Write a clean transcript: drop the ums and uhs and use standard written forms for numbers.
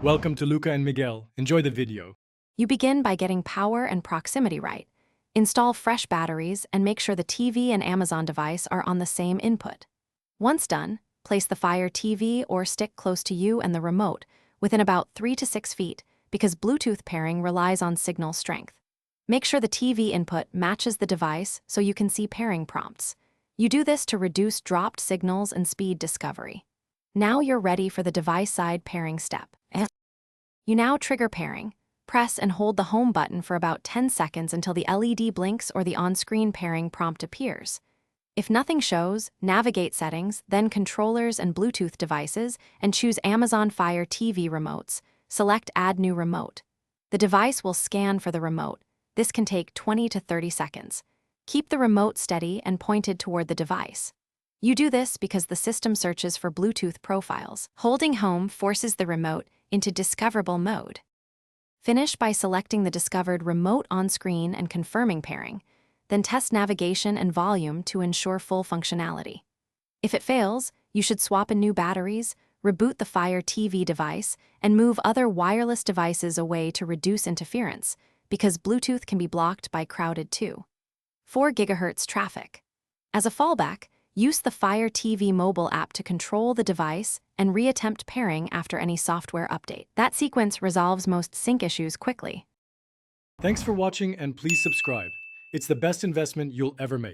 Welcome to Luca and Miguel. Enjoy the video. You begin by getting power and proximity right. Install fresh batteries and make sure the TV and Amazon device are on the same input. Once done, place the Fire TV or stick close to you and the remote, within about 3 to 6 feet, because Bluetooth pairing relies on signal strength. Make sure the TV input matches the device so you can see pairing prompts. You do this to reduce dropped signals and speed discovery. Now you're ready for the device-side pairing step. You now trigger pairing. Press and hold the home button for about 10 seconds until the LED blinks or the on-screen pairing prompt appears. If nothing shows, navigate Settings, then Controllers and Bluetooth devices, and choose Amazon Fire TV remotes. Select Add New Remote. The device will scan for the remote. This can take 20 to 30 seconds. Keep the remote steady and pointed toward the device. You do this because the system searches for Bluetooth profiles. Holding home forces the remote into discoverable mode. Finish by selecting the discovered remote on-screen and confirming pairing, then test navigation and volume to ensure full functionality. If it fails, you should swap in new batteries, reboot the Fire TV device, and move other wireless devices away to reduce interference, because Bluetooth can be blocked by crowded 4 GHz traffic. As a fallback, use the Fire TV mobile app to control the device and reattempt pairing after any software update. That sequence resolves most sync issues quickly. Thanks for watching and please subscribe. It's the best investment you'll ever make.